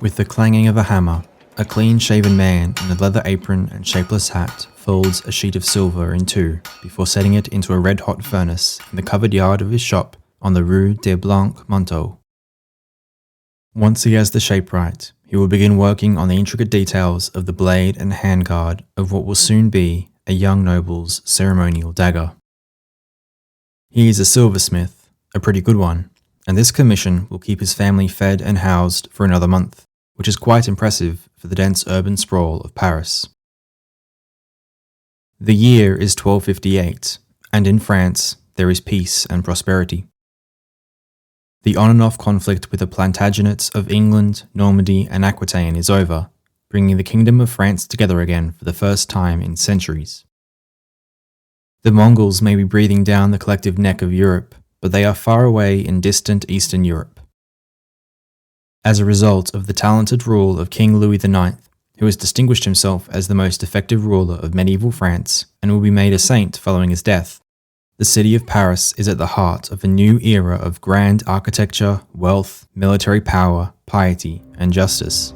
With the clanging of a hammer, a clean-shaven man in a leather apron and shapeless hat folds a sheet of silver in two before setting it into a red-hot furnace in the covered yard of his shop on the Rue des Blancs-Manteaux. Once he has the shape right, he will begin working on the intricate details of the blade and handguard of what will soon be a young noble's ceremonial dagger. He is a silversmith, a pretty good one, and this commission will keep his family fed and housed for another month, which is quite impressive for the dense urban sprawl of Paris. The year is 1258, and in France there is peace and prosperity. The on-and-off conflict with the Plantagenets of England, Normandy and Aquitaine is over, bringing the Kingdom of France together again for the first time in centuries. The Mongols may be breathing down the collective neck of Europe, but they are far away in distant Eastern Europe. As a result of the talented rule of King Louis IX, who has distinguished himself as the most effective ruler of medieval France and will be made a saint following his death, the city of Paris is at the heart of a new era of grand architecture, wealth, military power, piety, and justice.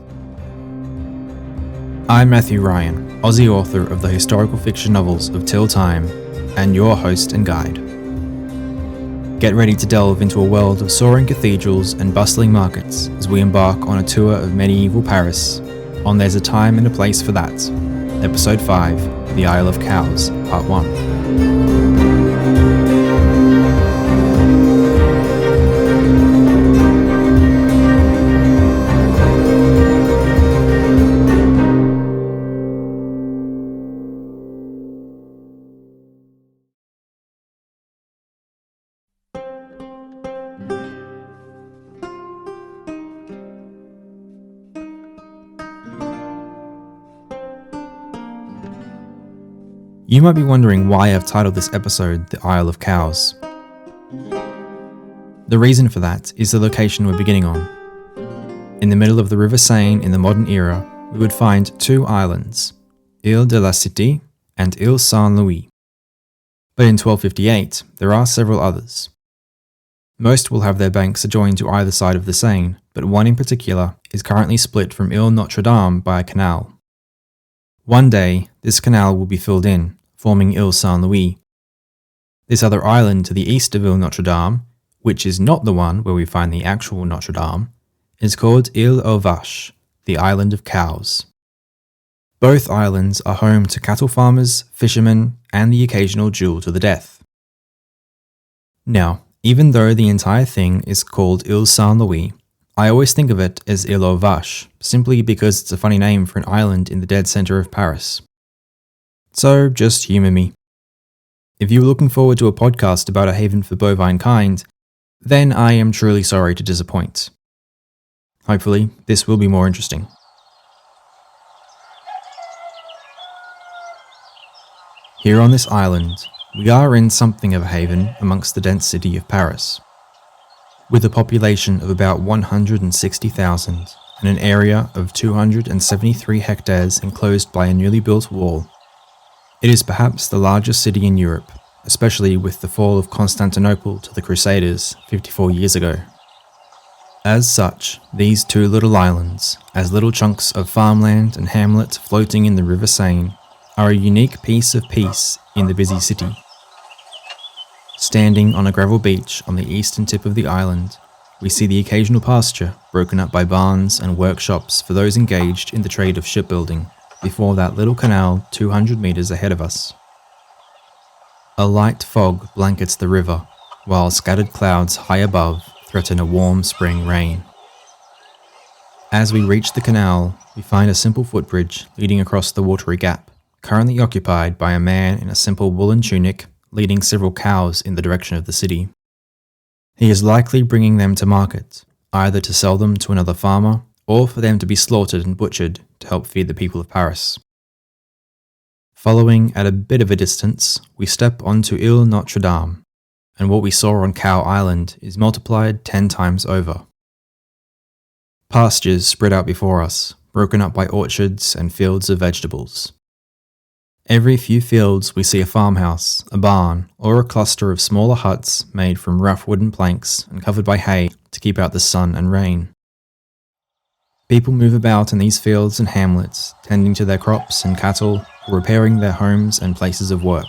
I'm Matthew Ryan, Aussie author of the historical fiction novels of Till Time, and your host and guide. Get ready to delve into a world of soaring cathedrals and bustling markets as we embark on a tour of medieval Paris on There's a Time and a Place for That, Episode 5, The Isle of Cows, Part 1. You might be wondering why I've titled this episode The Isle of Cows. The reason for that is the location we're beginning on. In the middle of the River Seine in the modern era, we would find two islands, Ile de la Cité and Ile Saint-Louis. But in 1258, there are several others. Most will have their banks adjoined to either side of the Seine, but one in particular is currently split from Ile Notre Dame by a canal. One day, this canal will be filled in, forming Ile Saint-Louis. This other island to the east of Ile Notre Dame, which is not the one where we find the actual Notre Dame, is called Ile aux Vaches, the Island of Cows. Both islands are home to cattle farmers, fishermen, and the occasional duel to the death. Now, even though the entire thing is called Ile Saint-Louis, I always think of it as Ile aux Vaches, simply because it's a funny name for an island in the dead centre of Paris. So just humour me. If you were looking forward to a podcast about a haven for bovine kind, then I am truly sorry to disappoint. Hopefully, this will be more interesting. Here on this island, we are in something of a haven amongst the dense city of Paris. With a population of about 160,000 and an area of 273 hectares enclosed by a newly built wall, it is perhaps the largest city in Europe, especially with the fall of Constantinople to the Crusaders 54 years ago. As such, these two little islands, as little chunks of farmland and hamlet floating in the River Seine, are a unique piece of peace in the busy city. Standing on a gravel beach on the eastern tip of the island, we see the occasional pasture broken up by barns and workshops for those engaged in the trade of shipbuilding, before that little canal 200 metres ahead of us. A light fog blankets the river, while scattered clouds high above threaten a warm spring rain. As we reach the canal, we find a simple footbridge leading across the watery gap, currently occupied by a man in a simple woolen tunic leading several cows in the direction of the city. He is likely bringing them to market, either to sell them to another farmer or for them to be slaughtered and butchered to help feed the people of Paris. Following at a bit of a distance, we step onto Ile Notre Dame, and what we saw on Cow Island is multiplied 10 times over. Pastures spread out before us, broken up by orchards and fields of vegetables. Every few fields we see a farmhouse, a barn, or a cluster of smaller huts made from rough wooden planks and covered by hay to keep out the sun and rain. People move about in these fields and hamlets, tending to their crops and cattle, or repairing their homes and places of work.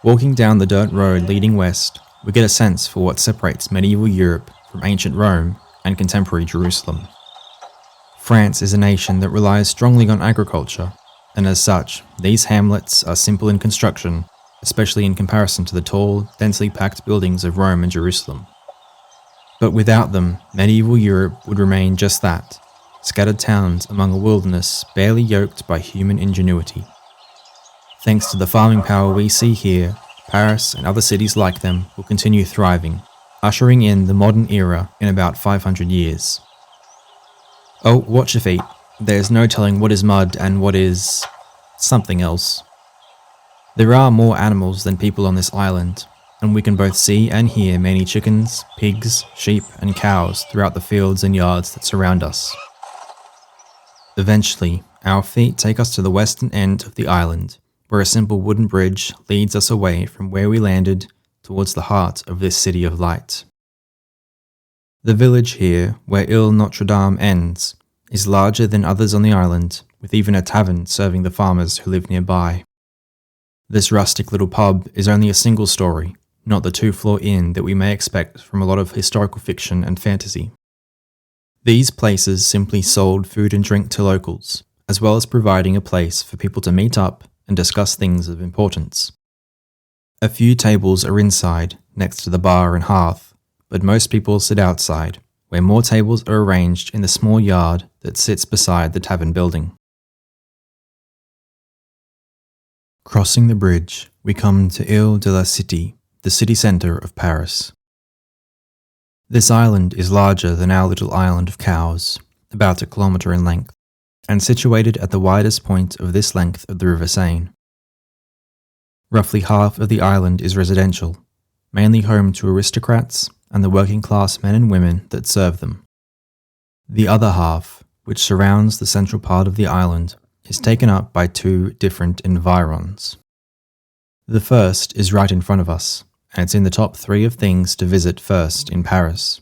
Walking down the dirt road leading west, we get a sense for what separates medieval Europe from ancient Rome and contemporary Jerusalem. France is a nation that relies strongly on agriculture, and as such, these hamlets are simple in construction, especially in comparison to the tall, densely packed buildings of Rome and Jerusalem. But without them, medieval Europe would remain just that, scattered towns among a wilderness barely yoked by human ingenuity. Thanks to the farming power we see here, Paris and other cities like them will continue thriving, ushering in the modern era in about 500 years. Oh, watch your feet. There's no telling what is mud and what is something else. There are more animals than people on this island, and we can both see and hear many chickens, pigs, sheep, and cows throughout the fields and yards that surround us. Eventually, our feet take us to the western end of the island, where a simple wooden bridge leads us away from where we landed towards the heart of this city of light. The village here, where Notre Dame ends, is larger than others on the island, with even a tavern serving the farmers who live nearby. This rustic little pub is only a single story, not the two-floor inn that we may expect from a lot of historical fiction and fantasy. These places simply sold food and drink to locals, as well as providing a place for people to meet up and discuss things of importance. A few tables are inside, next to the bar and hearth, but most people sit outside, where more tables are arranged in the small yard that sits beside the tavern building. Crossing the bridge, we come to Ile de la Cité, the city centre of Paris. This island is larger than our little island of Cowes, about a kilometre in length, and situated at the widest point of this length of the River Seine. Roughly half of the island is residential, mainly home to aristocrats and the working class men and women that serve them. The other half, which surrounds the central part of the island, is taken up by two different environs. The first is right in front of us, and it's in the top 3 of things to visit first in Paris.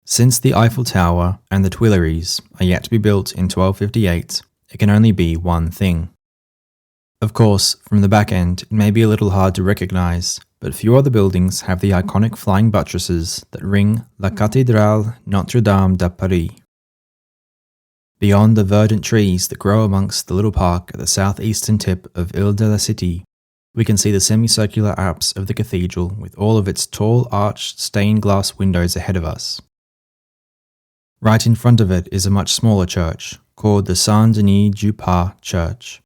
Since the Eiffel Tower and the Tuileries are yet to be built in 1258, it can only be one thing. Of course, from the back end, it may be a little hard to recognize, but few other buildings have the iconic flying buttresses that ring La Cathédrale Notre Dame de Paris. Beyond the verdant trees that grow amongst the little park at the southeastern tip of Ile de la Cité, we can see the semicircular apse of the cathedral with all of its tall arched stained glass windows ahead of us. Right in front of it is a much smaller church, called the Saint-Denis-du-Pas Church,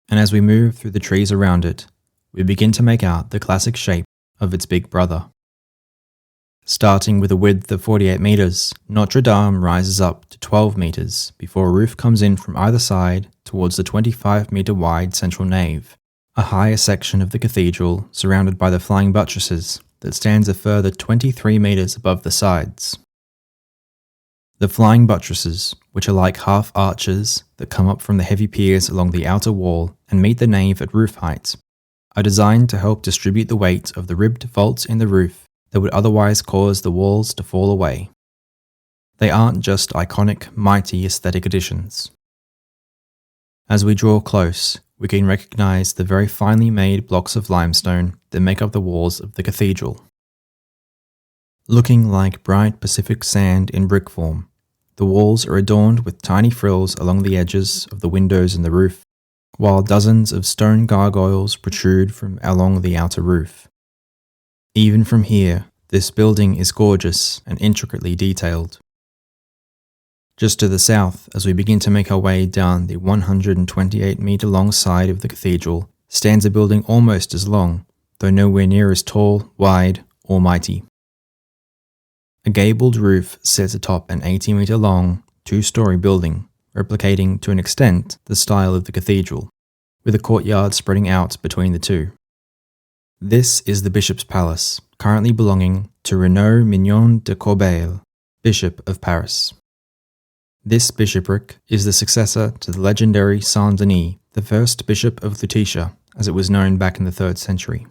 and as we move through the trees around it, we begin to make out the classic shape of its big brother. Starting with a width of 48 metres, Notre Dame rises up to 12 metres before a roof comes in from either side towards the 25-metre wide central nave, a higher section of the cathedral surrounded by the flying buttresses that stands a further 23 metres above the sides. The flying buttresses, which are like half arches that come up from the heavy piers along the outer wall and meet the nave at roof height, are designed to help distribute the weight of the ribbed vaults in the roof that would otherwise cause the walls to fall away. They aren't just iconic, mighty aesthetic additions. As we draw close, we can recognize the very finely made blocks of limestone that make up the walls of the cathedral. Looking like bright Pacific sand in brick form, the walls are adorned with tiny frills along the edges of the windows and the roof, while dozens of stone gargoyles protrude from along the outer roof. Even from here, this building is gorgeous and intricately detailed. Just to the south, as we begin to make our way down the 128-metre long side of the cathedral, stands a building almost as long, though nowhere near as tall, wide, or mighty. A gabled roof sits atop an 80-metre long, 2-storey building, replicating to an extent the style of the cathedral, with a courtyard spreading out between the two. This is the Bishop's Palace, currently belonging to Renaud Mignon de Corbeil, Bishop of Paris. This bishopric is the successor to the legendary Saint-Denis, the first bishop of Lutetia, as it was known back in the 3rd century.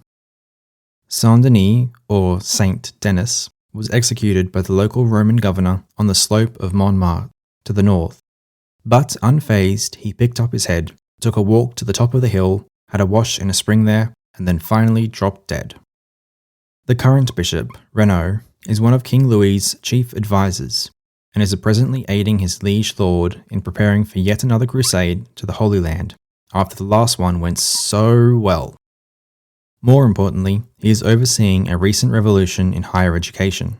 Saint-Denis, or Saint Denis, was executed by the local Roman governor on the slope of Montmartre to the north. But unfazed, he picked up his head, took a walk to the top of the hill, had a wash in a spring there, and then finally dropped dead. The current bishop, Renaud, is one of King Louis's chief advisors, and is presently aiding his liege lord in preparing for yet another crusade to the Holy Land, after the last one went so well. More importantly, he is overseeing a recent revolution in higher education.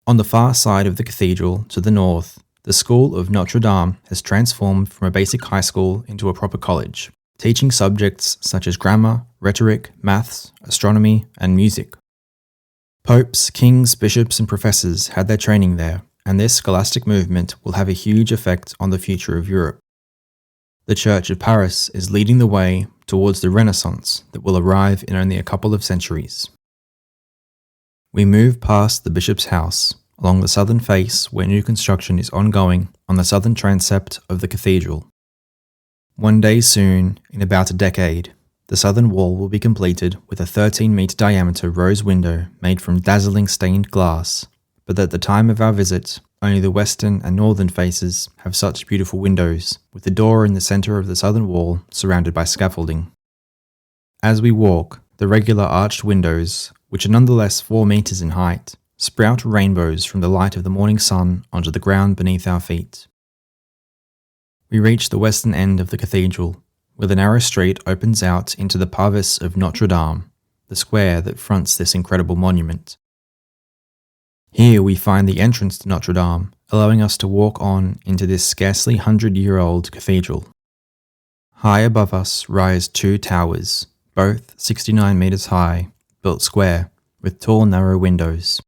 On the far side of the cathedral, to the north, the school of Notre Dame has transformed from a basic high school into a proper college, teaching subjects such as grammar, rhetoric, maths, astronomy, and music. Popes, kings, bishops, and professors had their training there, and this scholastic movement will have a huge effect on the future of Europe. The Church of Paris is leading the way towards the Renaissance that will arrive in only a couple of centuries. We move past the bishop's house, along the southern face where new construction is ongoing on the southern transept of the cathedral. One day soon, in about a decade, the southern wall will be completed with a 13-metre diameter rose window made from dazzling stained glass, but at the time of our visit, only the western and northern faces have such beautiful windows, with the door in the centre of the southern wall surrounded by scaffolding. As we walk, the regular arched windows, which are nonetheless 4 metres in height, sprout rainbows from the light of the morning sun onto the ground beneath our feet. We reach the western end of the cathedral, where the narrow street opens out into the Parvis of Notre Dame, the square that fronts this incredible monument. Here we find the entrance to Notre Dame, allowing us to walk on into this scarcely 100-year-old cathedral. High above us rise 2 towers, both 69 metres high, built square, with tall narrow windows.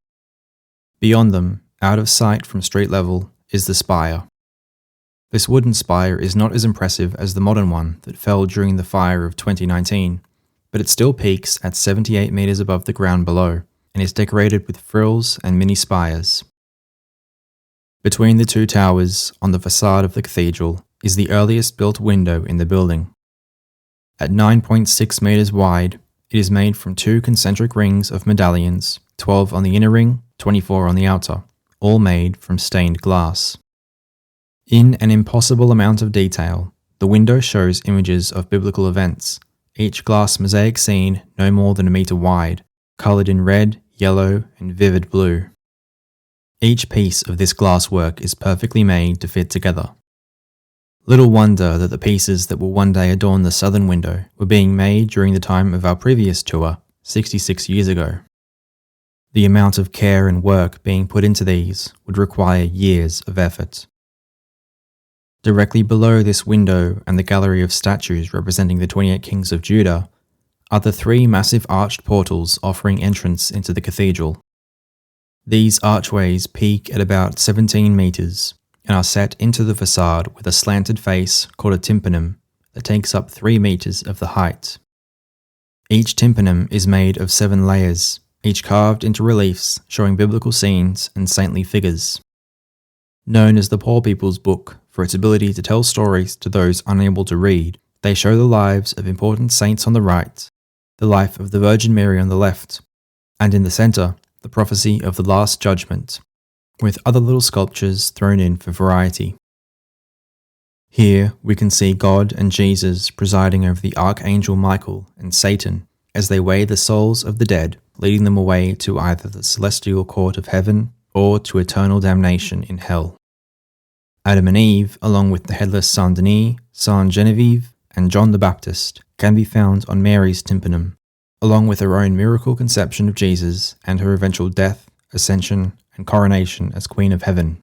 Beyond them, out of sight from street level, is the spire. This wooden spire is not as impressive as the modern one that fell during the fire of 2019, but it still peaks at 78 metres above the ground below, and is decorated with frills and mini spires. Between the 2 towers, on the facade of the cathedral, is the earliest built window in the building. At 9.6 metres wide, it is made from 2 concentric rings of medallions, 12 on the inner ring, 24 on the outer, all made from stained glass. In an impossible amount of detail, the window shows images of biblical events, each glass mosaic scene no more than a metre wide, coloured in red, yellow, and vivid blue. Each piece of this glasswork is perfectly made to fit together. Little wonder that the pieces that will one day adorn the southern window were being made during the time of our previous tour, 66 years ago. The amount of care and work being put into these would require years of effort. Directly below this window and the gallery of statues representing the 28 kings of Judah are the 3 massive arched portals offering entrance into the cathedral. These archways peak at about 17 metres and are set into the facade with a slanted face called a tympanum that takes up 3 metres of the height. Each tympanum is made of 7 layers, each carved into reliefs showing biblical scenes and saintly figures. Known as the Poor People's Book for its ability to tell stories to those unable to read, they show the lives of important saints on the right, the life of the Virgin Mary on the left, and in the centre, the prophecy of the Last Judgment, with other little sculptures thrown in for variety. Here we can see God and Jesus presiding over the Archangel Michael and Satan as they weigh the souls of the dead, leading them away to either the celestial court of heaven or to eternal damnation in hell. Adam and Eve, along with the headless Saint Denis, Saint Genevieve, and John the Baptist, can be found on Mary's tympanum, along with her own miracle conception of Jesus and her eventual death, ascension, and coronation as Queen of Heaven.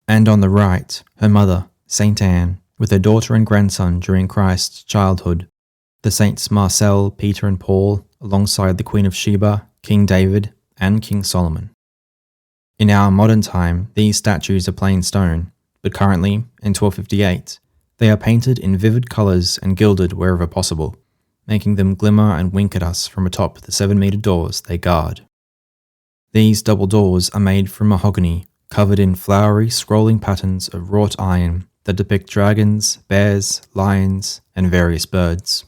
And on the right, her mother, Saint Anne, with her daughter and grandson during Christ's childhood, the Saints Marcel, Peter, and Paul, alongside the Queen of Sheba, King David, and King Solomon. In our modern time, these statues are plain stone, but currently, in 1258, they are painted in vivid colours and gilded wherever possible, making them glimmer and wink at us from atop the 7-metre doors they guard. These double doors are made from mahogany, covered in flowery, scrolling patterns of wrought iron that depict dragons, bears, lions, and various birds.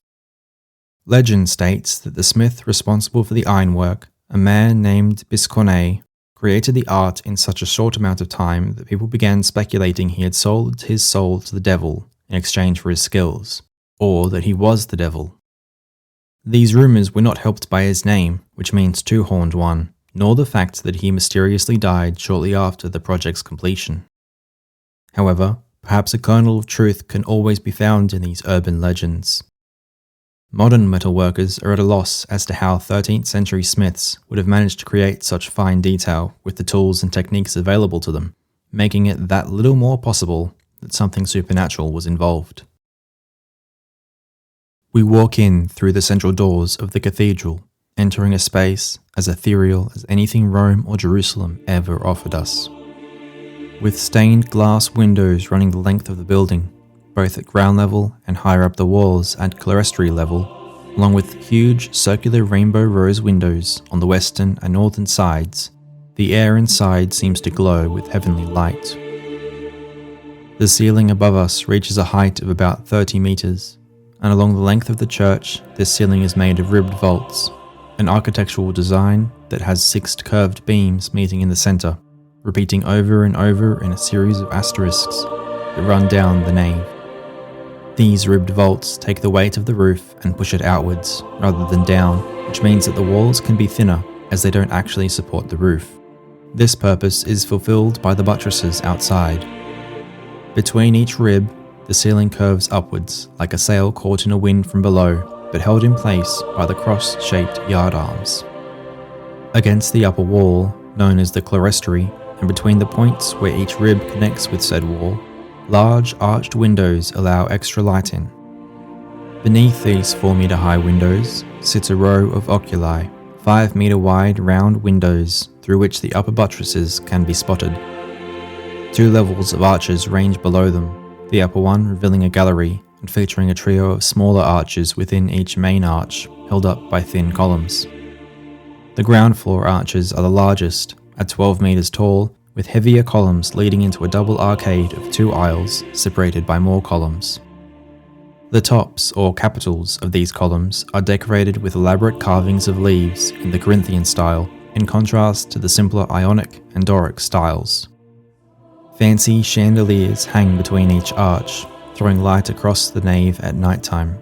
Legend states that the smith responsible for the ironwork, a man named Biscornet created the art in such a short amount of time that people began speculating he had sold his soul to the devil in exchange for his skills, or that he was the devil. These rumours were not helped by his name, which means two-horned one, nor the fact that he mysteriously died shortly after the project's completion. However, perhaps a kernel of truth can always be found in these urban legends. Modern metalworkers are at a loss as to how 13th century smiths would have managed to create such fine detail with the tools and techniques available to them, making it that little more possible that something supernatural was involved. We walk in through the central doors of the cathedral, entering a space as ethereal as anything Rome or Jerusalem ever offered us. With stained glass windows running the length of the building, both at ground level and higher up the walls at clerestory level, along with huge circular rainbow rose windows on the western and northern sides, the air inside seems to glow with heavenly light. The ceiling above us reaches a height of about 30 meters, and along the length of the church, this ceiling is made of ribbed vaults, an architectural design that has 6 curved beams meeting in the center, repeating over and over in a series of asterisks that run down the nave. These ribbed vaults take the weight of the roof and push it outwards, rather than down, which means that the walls can be thinner as they don't actually support the roof. This purpose is fulfilled by the buttresses outside. Between each rib, the ceiling curves upwards like a sail caught in a wind from below, but held in place by the cross-shaped yard arms. Against the upper wall, known as the clerestory, and between the points where each rib connects with said wall, large arched windows allow extra light in. Beneath these 4-meter high windows sits a row of oculi, 5-meter wide round windows through which the upper buttresses can be spotted. 2 levels of arches range below them, the upper one revealing a gallery and featuring a trio of smaller arches within each main arch, held up by thin columns. The ground floor arches are the largest, at 12 meters tall, with heavier columns leading into a double arcade of 2 aisles separated by more columns. The tops, or capitals, of these columns are decorated with elaborate carvings of leaves in the Corinthian style, in contrast to the simpler Ionic and Doric styles. Fancy chandeliers hang between each arch, throwing light across the nave at night time.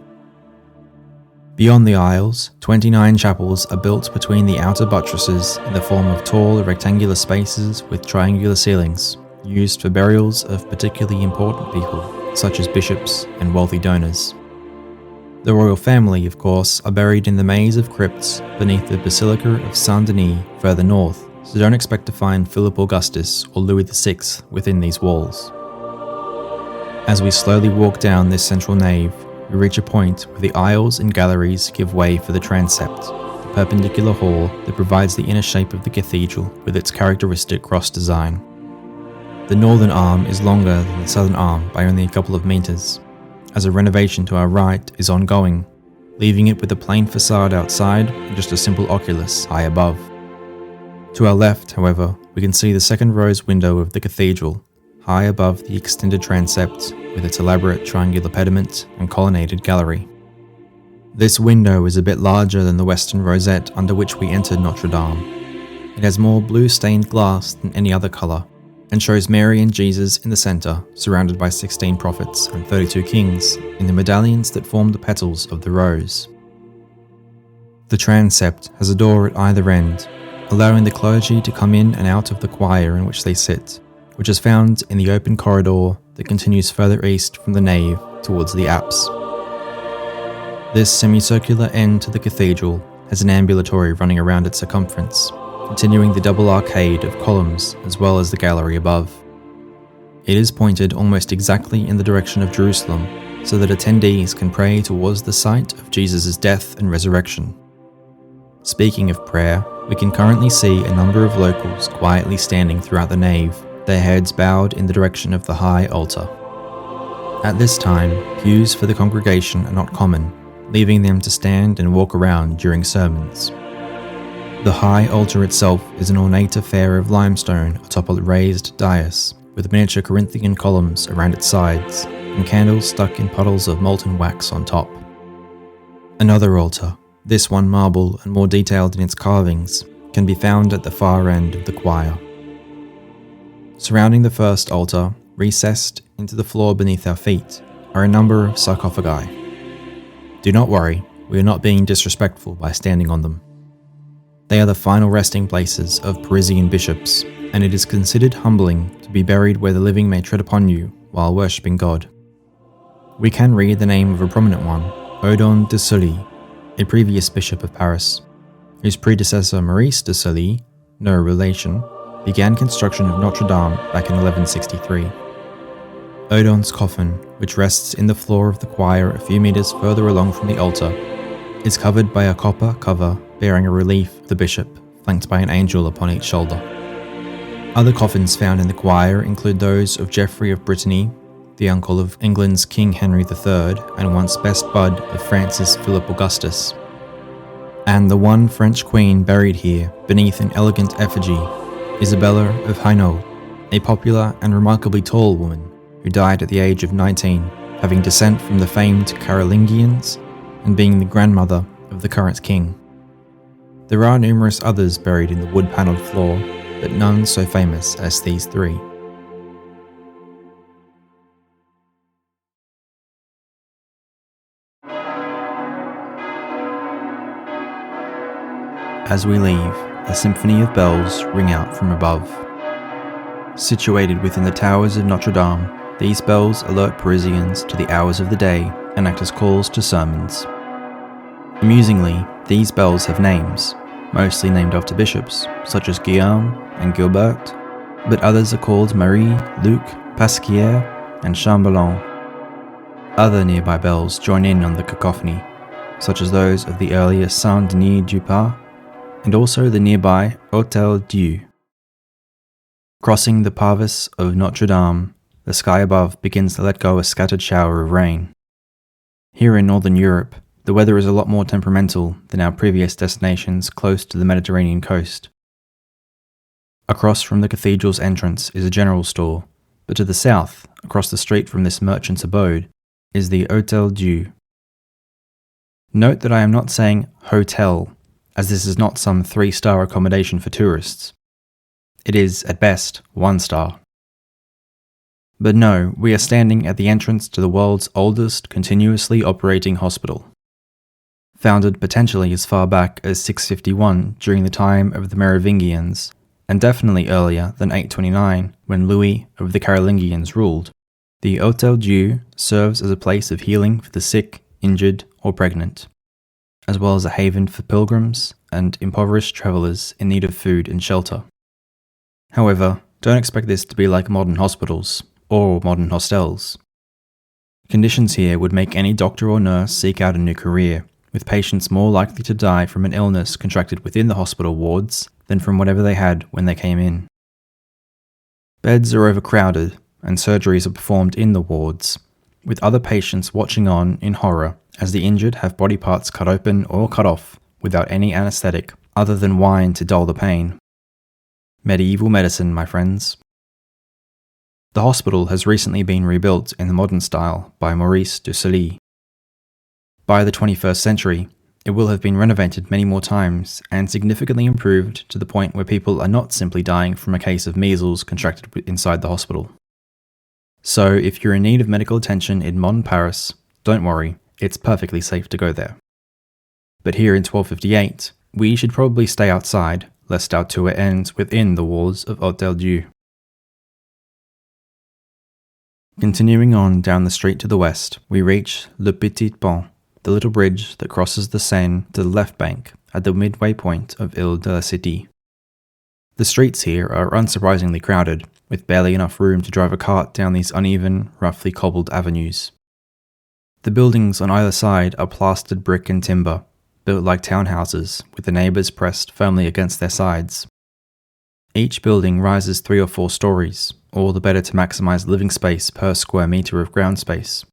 Beyond the aisles, 29 chapels are built between the outer buttresses in the form of tall rectangular spaces with triangular ceilings, used for burials of particularly important people, such as bishops and wealthy donors. The royal family, of course, are buried in the maze of crypts beneath the Basilica of Saint-Denis further north, so don't expect to find Philip Augustus or Louis VI within these walls. As we slowly walk down this central nave, we reach a point where the aisles and galleries give way for the transept, the perpendicular hall that provides the inner shape of the cathedral with its characteristic cross design. The northern arm is longer than the southern arm by only a couple of meters, as a renovation to our right is ongoing, leaving it with a plain facade outside and just a simple oculus high above. To our left, however, we can see the second rose window of the cathedral, high above the extended transept with its elaborate triangular pediment and colonnaded gallery. This window is a bit larger than the western rosette under which we entered Notre Dame. It has more blue stained glass than any other colour, and shows Mary and Jesus in the centre, surrounded by 16 prophets and 32 kings in the medallions that form the petals of the rose. The transept has a door at either end, allowing the clergy to come in and out of the choir in which they sit, which is found in the open corridor that continues further east from the nave towards the apse. This semicircular end to the cathedral has an ambulatory running around its circumference, continuing the double arcade of columns as well as the gallery above. It is pointed almost exactly in the direction of Jerusalem, so that attendees can pray towards the site of Jesus' death and resurrection. Speaking of prayer, we can currently see a number of locals quietly standing throughout the nave, their heads bowed in the direction of the high altar. At this time, pews for the congregation are not common, leaving them to stand and walk around during sermons. The high altar itself is an ornate affair of limestone atop a raised dais, with miniature Corinthian columns around its sides, and candles stuck in puddles of molten wax on top. Another altar, this one marble and more detailed in its carvings, can be found at the far end of the choir. Surrounding the first altar, recessed into the floor beneath our feet, are a number of sarcophagi. Do not worry, we are not being disrespectful by standing on them. They are the final resting places of Parisian bishops, and it is considered humbling to be buried where the living may tread upon you while worshipping God. We can read the name of a prominent one, Odon de Sully, a previous bishop of Paris, whose predecessor Maurice de Sully, no relation, began construction of Notre Dame back in 1163. Odon's coffin, which rests in the floor of the choir a few meters further along from the altar, is covered by a copper cover bearing a relief of the bishop, flanked by an angel upon each shoulder. Other coffins found in the choir include those of Geoffrey of Brittany, the uncle of England's King Henry III and once best bud of Francis Philip Augustus, and the one French queen buried here beneath an elegant effigy, Isabella of Hainault, a popular and remarkably tall woman who died at the age of 19, having descent from the famed Carolingians and being the grandmother of the current king. There are numerous others buried in the wood-panelled floor, but none so famous as these three. As we leave, a symphony of bells ring out from above. Situated within the towers of Notre Dame, these bells alert Parisians to the hours of the day and act as calls to sermons. Amusingly, these bells have names, mostly named after bishops, such as Guillaume and Gilbert, but others are called Marie, Luc, Pasquier, and Chambellan. Other nearby bells join in on the cacophony, such as those of the earlier Saint-Denis-du-Pas, and also the nearby Hôtel Dieu. Crossing the parvis of Notre Dame, the sky above begins to let go a scattered shower of rain. Here in Northern Europe, the weather is a lot more temperamental than our previous destinations close to the Mediterranean coast. Across from the cathedral's entrance is a general store, but to the south, across the street from this merchant's abode, is the Hôtel Dieu. Note that I am not saying hotel, as this is not some 3-star accommodation for tourists. It is, at best, 1 star. But no, we are standing at the entrance to the world's oldest continuously operating hospital. Founded potentially as far back as 651 during the time of the Merovingians, and definitely earlier than 829 when Louis of the Carolingians ruled, the Hôtel Dieu serves as a place of healing for the sick, injured, or pregnant, as well as a haven for pilgrims and impoverished travellers in need of food and shelter. However, don't expect this to be like modern hospitals, or modern hostels. Conditions here would make any doctor or nurse seek out a new career, with patients more likely to die from an illness contracted within the hospital wards than from whatever they had when they came in. Beds are overcrowded, and surgeries are performed in the wards, with other patients watching on in horror as the injured have body parts cut open or cut off without any anesthetic other than wine to dull the pain. Medieval medicine, my friends. The hospital has recently been rebuilt in the modern style by Maurice de Sully. By the 21st century, it will have been renovated many more times and significantly improved to the point where people are not simply dying from a case of measles contracted inside the hospital. So if you're in need of medical attention in modern Paris, don't worry, it's perfectly safe to go there. But here in 1258, we should probably stay outside, lest our tour ends within the walls of Hôtel Dieu. Continuing on down the street to the west, we reach Le Petit Pont, the little bridge that crosses the Seine to the left bank at the midway point of Ile de la Cité. The streets here are unsurprisingly crowded, with barely enough room to drive a cart down these uneven, roughly cobbled avenues. The buildings on either side are plastered brick and timber, built like townhouses, with the neighbours pressed firmly against their sides. Each building rises 3 or 4 stories, all the better to maximise living space per square metre of ground space.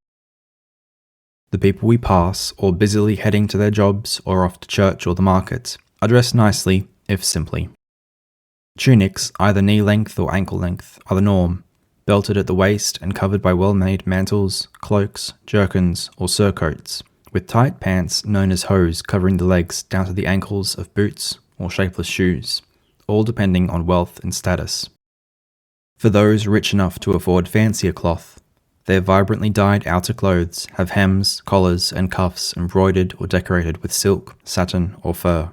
The people we pass, all busily heading to their jobs or off to church or the market, are dressed nicely, if simply. Tunics, either knee-length or ankle-length, are the norm, belted at the waist and covered by well-made mantles, cloaks, jerkins, or surcoats, with tight pants known as hose covering the legs down to the ankles of boots or shapeless shoes, all depending on wealth and status. For those rich enough to afford fancier cloth, their vibrantly dyed outer clothes have hems, collars, and cuffs embroidered or decorated with silk, satin, or fur.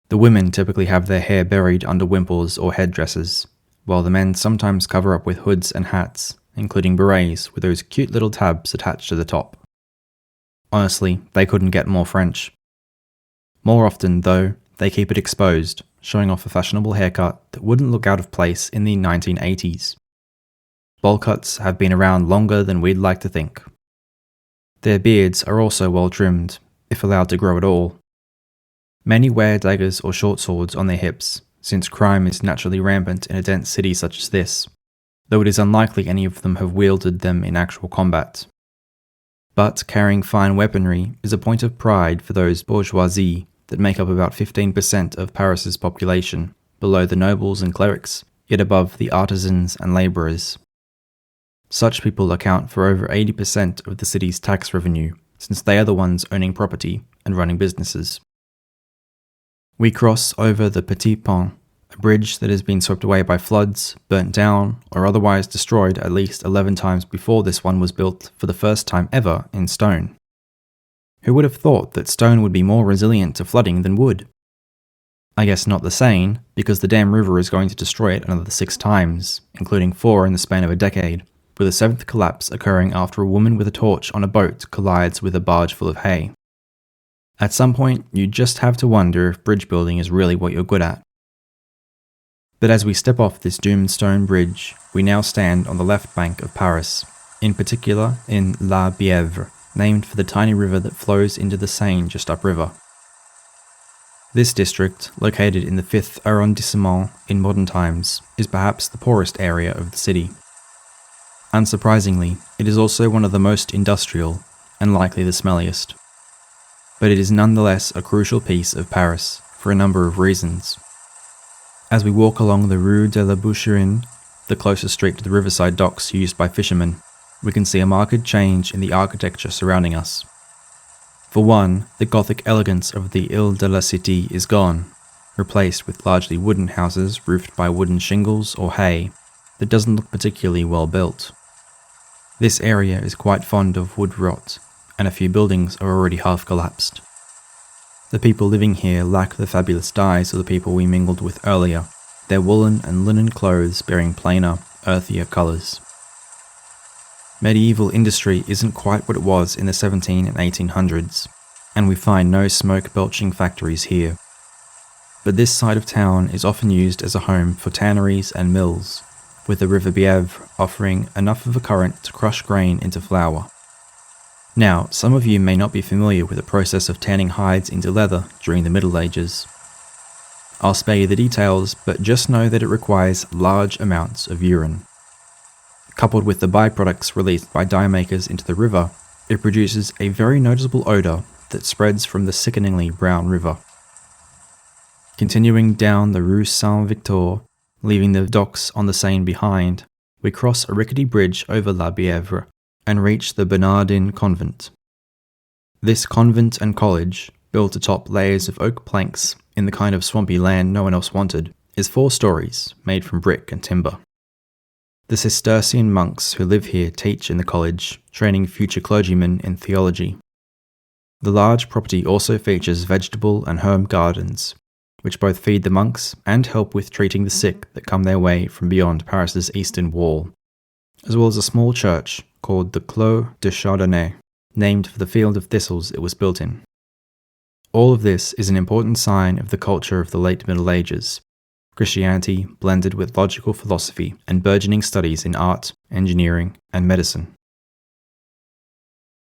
The women typically have their hair buried under wimples or headdresses, while the men sometimes cover up with hoods and hats, including berets with those cute little tabs attached to the top. Honestly, they couldn't get more French. More often, though, they keep it exposed, showing off a fashionable haircut that wouldn't look out of place in the 1980s. Bowl cuts have been around longer than we'd like to think. Their beards are also well trimmed, if allowed to grow at all. Many wear daggers or short swords on their hips, since crime is naturally rampant in a dense city such as this, though it is unlikely any of them have wielded them in actual combat. But carrying fine weaponry is a point of pride for those bourgeoisie that make up about 15% of Paris's population, below the nobles and clerics, yet above the artisans and labourers. Such people account for over 80% of the city's tax revenue, since they are the ones owning property and running businesses. We cross over the Petit Pont, a bridge that has been swept away by floods, burnt down, or otherwise destroyed at least 11 times before this one was built for the first time ever in stone. Who would have thought that stone would be more resilient to flooding than wood? I guess not the Seine, because the damn river is going to destroy it another 6 times, including 4 in the span of a decade, with a 7th collapse occurring after a woman with a torch on a boat collides with a barge full of hay. At some point, you just have to wonder if bridge building is really what you're good at. But as we step off this doomed stone bridge, we now stand on the left bank of Paris, in particular in La Bièvre, named for the tiny river that flows into the Seine just upriver. This district, located in the 5th arrondissement in modern times, is perhaps the poorest area of the city. Unsurprisingly, it is also one of the most industrial, and likely the smelliest. But it is nonetheless a crucial piece of Paris, for a number of reasons. As we walk along the Rue de la Boucherie, the closest street to the riverside docks used by fishermen, we can see a marked change in the architecture surrounding us. For one, the Gothic elegance of the Ile de la Cité is gone, replaced with largely wooden houses roofed by wooden shingles or hay that doesn't look particularly well built. This area is quite fond of wood rot, and a few buildings are already half collapsed. The people living here lack the fabulous dyes of the people we mingled with earlier, their woolen and linen clothes bearing plainer, earthier colours. Medieval industry isn't quite what it was in the 17 and 1800s, and we find no smoke-belching factories here. But this side of town is often used as a home for tanneries and mills, with the River Bièvre offering enough of a current to crush grain into flour. Now, some of you may not be familiar with the process of tanning hides into leather during the Middle Ages. I'll spare you the details, but just know that it requires large amounts of urine. Coupled with the byproducts released by dye makers into the river, it produces a very noticeable odour that spreads from the sickeningly brown river. Continuing down the Rue Saint-Victor, leaving the docks on the Seine behind, we cross a rickety bridge over La Bièvre and reach the Bernardin Convent. This convent and college, built atop layers of oak planks in the kind of swampy land no one else wanted, is 4 stories, made from brick and timber. The Cistercian monks who live here teach in the college, training future clergymen in theology. The large property also features vegetable and herb gardens, which both feed the monks and help with treating the sick that come their way from beyond Paris's eastern wall, as well as a small church called the Clos de Chardonnay, named for the field of thistles it was built in. All of this is an important sign of the culture of the late Middle Ages, Christianity blended with logical philosophy and burgeoning studies in art, engineering, and medicine.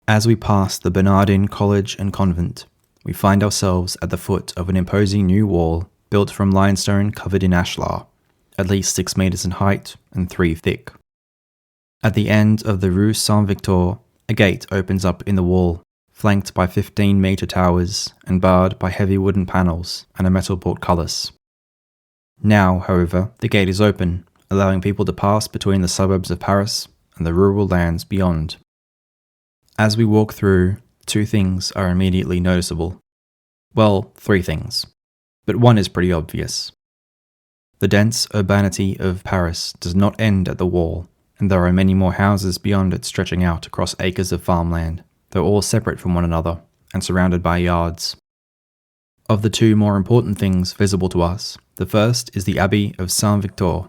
As we pass the Bernardin College and Convent, we find ourselves at the foot of an imposing new wall built from limestone covered in ashlar, at least 6 meters in height and 3 thick. At the end of the Rue Saint-Victor, a gate opens up in the wall, flanked by 15-meter towers and barred by heavy wooden panels and a metal portcullis. Now, however, the gate is open, allowing people to pass between the suburbs of Paris and the rural lands beyond. As we walk through, 2 things are immediately noticeable. Well, 3 things. but one is pretty obvious. The dense urbanity of Paris does not end at the wall, and there are many more houses beyond it stretching out across acres of farmland, though all separate from one another and surrounded by yards. Of the two more important things visible to us, the first is the Abbey of Saint-Victor,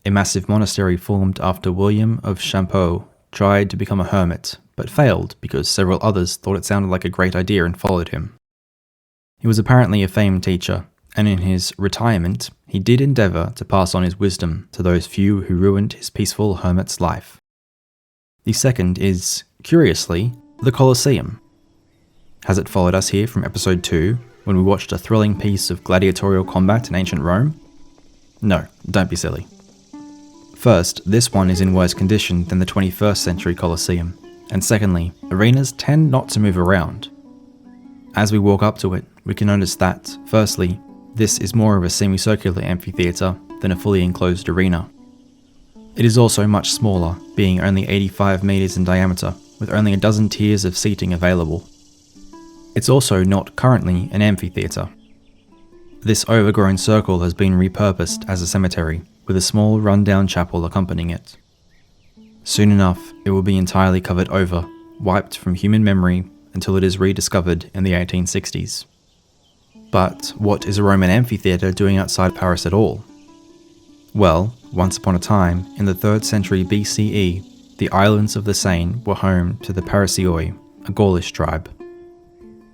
a massive monastery formed after William of Champeaux tried to become a hermit, but failed because several others thought it sounded like a great idea and followed him. He was apparently a famed teacher, and in his retirement, he did endeavour to pass on his wisdom to those few who ruined his peaceful hermit's life. The second is, curiously, the Colosseum. Has it followed us here from episode 2, when we watched a thrilling piece of gladiatorial combat in ancient Rome? No, don't be silly. First, this one is in worse condition than the 21st century Colosseum, and secondly, arenas tend not to move around. As we walk up to it, we can notice that, firstly, this is more of a semicircular amphitheatre than a fully enclosed arena. It is also much smaller, being only 85 metres in diameter, with only a dozen tiers of seating available. It's also not currently an amphitheatre. This overgrown circle has been repurposed as a cemetery, with a small run-down chapel accompanying it. Soon enough, it will be entirely covered over, wiped from human memory until it is rediscovered in the 1860s. But what is a Roman amphitheatre doing outside Paris at all? Well, once upon a time, in the 3rd century BCE, the islands of the Seine were home to the Parisioi, a Gaulish tribe.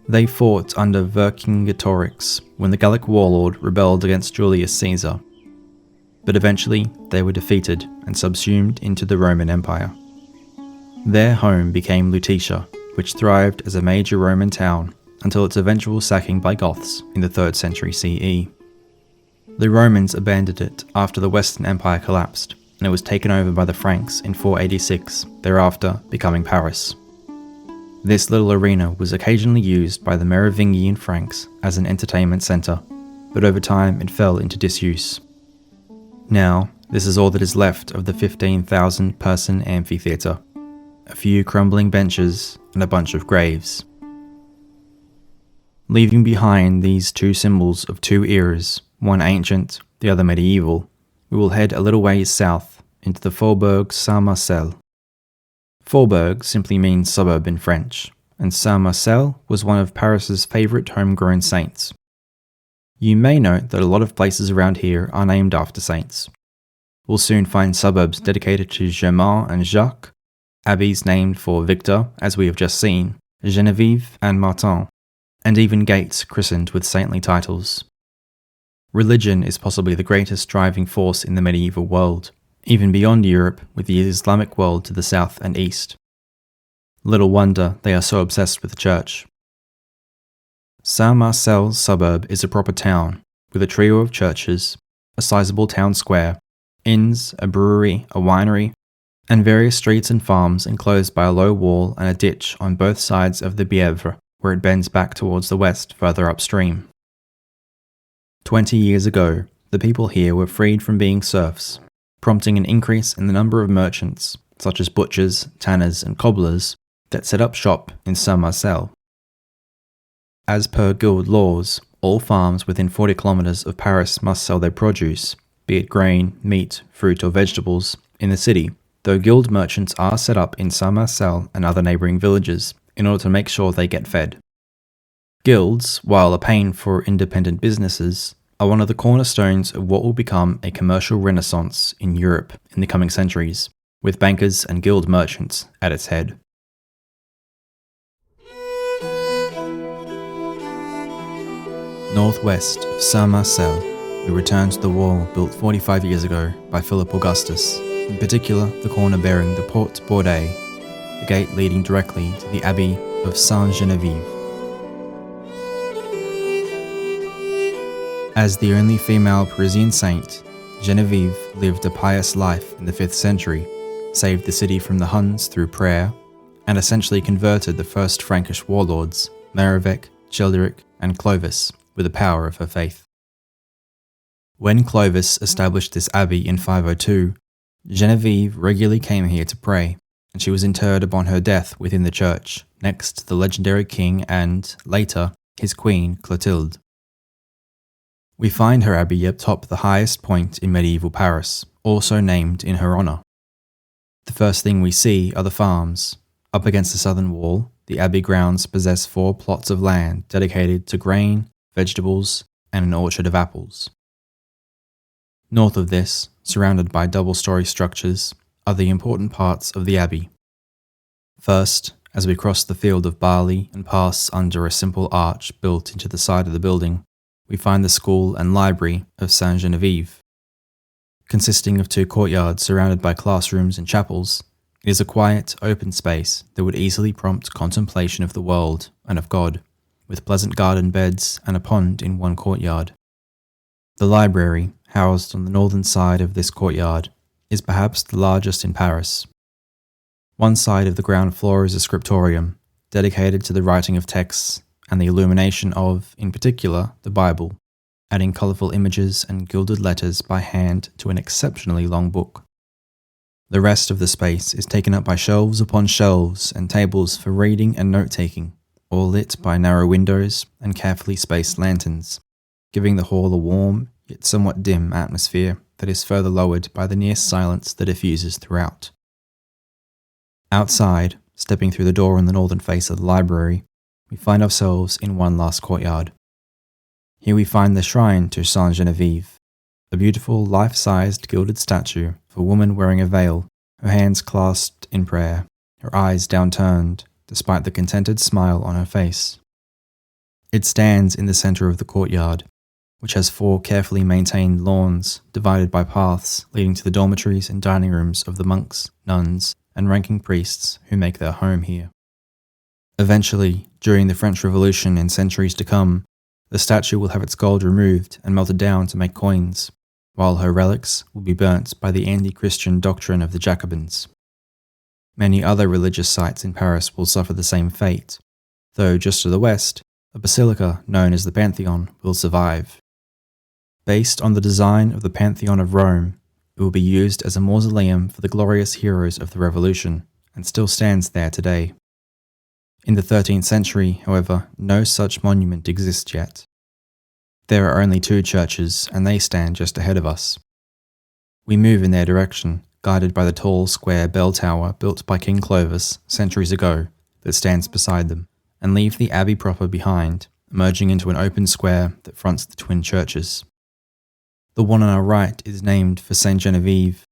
They fought under Vercingetorix when the Gallic warlord rebelled against Julius Caesar. But eventually, they were defeated and subsumed into the Roman Empire. Their home became Lutetia, which thrived as a major Roman town until its eventual sacking by Goths in the 3rd century CE. The Romans abandoned it after the Western Empire collapsed, and it was taken over by the Franks in 486, thereafter becoming Paris. This little arena was occasionally used by the Merovingian Franks as an entertainment centre, but over time it fell into disuse. Now, this is all that is left of the 15,000 person amphitheatre, a few crumbling benches and a bunch of graves. Leaving behind these two symbols of two eras, one ancient, the other medieval, we will head a little ways south into the Faubourg Saint-Marcel. Faubourg simply means suburb in French, and Saint-Marcel was one of Paris's favourite homegrown saints. You may note that a lot of places around here are named after saints. We'll soon find suburbs dedicated to Germain and Jacques, abbeys named for Victor, as we have just seen, Genevieve and Martin, and even gates christened with saintly titles. Religion is possibly the greatest driving force in the medieval world, even beyond Europe with the Islamic world to the south and east. Little wonder they are so obsessed with the church. Saint-Marcel's suburb is a proper town, with a trio of churches, a sizable town square, inns, a brewery, a winery, and various streets and farms enclosed by a low wall and a ditch on both sides of the Bièvre, where it bends back towards the west further upstream. 20 years ago, the people here were freed from being serfs, prompting an increase in the number of merchants, such as butchers, tanners, and cobblers, that set up shop in Saint-Marcel. As per guild laws, all farms within 40 kilometers of Paris must sell their produce, be it grain, meat, fruit, or vegetables, in the city, though guild merchants are set up in Saint-Marcel and other neighbouring villages in order to make sure they get fed. Guilds, while a pain for independent businesses, are one of the cornerstones of what will become a commercial renaissance in Europe in the coming centuries, with bankers and guild merchants at its head. Northwest of Saint-Marcel, we return to the wall built 45 years ago by Philip Augustus, in particular the corner bearing the Porte Bordet, the gate leading directly to the Abbey of Saint Genevieve. As the only female Parisian saint, Genevieve lived a pious life in the 5th century, saved the city from the Huns through prayer, and essentially converted the first Frankish warlords, Merovec, Childeric, and Clovis, with the power of her faith. When Clovis established this abbey in 502, Genevieve regularly came here to pray, and she was interred upon her death within the church, next to the legendary king and, later, his queen Clotilde. We find her abbey atop the highest point in medieval Paris, also named in her honour. The first thing we see are the farms. Up against the southern wall, the abbey grounds possess 4 plots of land dedicated to grain, vegetables, and an orchard of apples. North of this, surrounded by double-storey structures, are the important parts of the abbey. First, as we cross the field of barley and pass under a simple arch built into the side of the building, we find the school and library of Saint Genevieve. Consisting of 2 courtyards surrounded by classrooms and chapels, it is a quiet, open space that would easily prompt contemplation of the world and of God, with pleasant garden beds and a pond in one courtyard. The library, housed on the northern side of this courtyard, is perhaps the largest in Paris. One side of the ground floor is a scriptorium, dedicated to the writing of texts and the illumination of, in particular, the Bible, adding colourful images and gilded letters by hand to an exceptionally long book. The rest of the space is taken up by shelves upon shelves and tables for reading and note-taking, all lit by narrow windows and carefully spaced lanterns, giving the hall a warm, yet somewhat dim atmosphere that is further lowered by the near silence that diffuses throughout. Outside, stepping through the door on the northern face of the library, we find ourselves in one last courtyard. Here we find the shrine to Saint Genevieve, a beautiful life-sized gilded statue of a woman wearing a veil, her hands clasped in prayer, her eyes downturned, despite the contented smile on her face. It stands in the centre of the courtyard, which has 4 carefully maintained lawns divided by paths leading to the dormitories and dining rooms of the monks, nuns, and ranking priests who make their home here. Eventually, during the French Revolution and centuries to come, the statue will have its gold removed and melted down to make coins, while her relics will be burnt by the anti-Christian doctrine of the Jacobins. Many other religious sites in Paris will suffer the same fate, though just to the west, a basilica known as the Pantheon will survive. Based on the design of the Pantheon of Rome, it will be used as a mausoleum for the glorious heroes of the Revolution, and still stands there today. In the 13th century, however, no such monument exists yet. There are only 2 churches, and they stand just ahead of us. We move in their direction, guided by the tall square bell tower built by King Clovis centuries ago that stands beside them, and leave the abbey proper behind, emerging into an open square that fronts the twin churches. The one on our right is named for Saint Genevieve,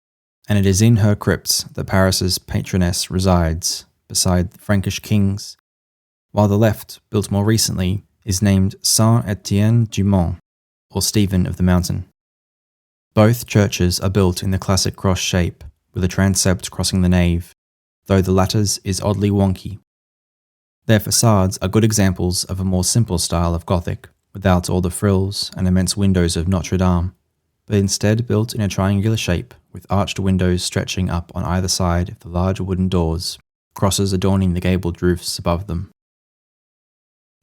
and it is in her crypts that Paris's patroness resides, beside the Frankish kings, while the left, built more recently, is named Saint-Étienne du Mont, or Stephen of the Mountain. Both churches are built in the classic cross shape, with a transept crossing the nave, though the latter's is oddly wonky. Their facades are good examples of a more simple style of Gothic, without all the frills and immense windows of Notre Dame, but instead built in a triangular shape with arched windows stretching up on either side of the large wooden doors, crosses adorning the gabled roofs above them.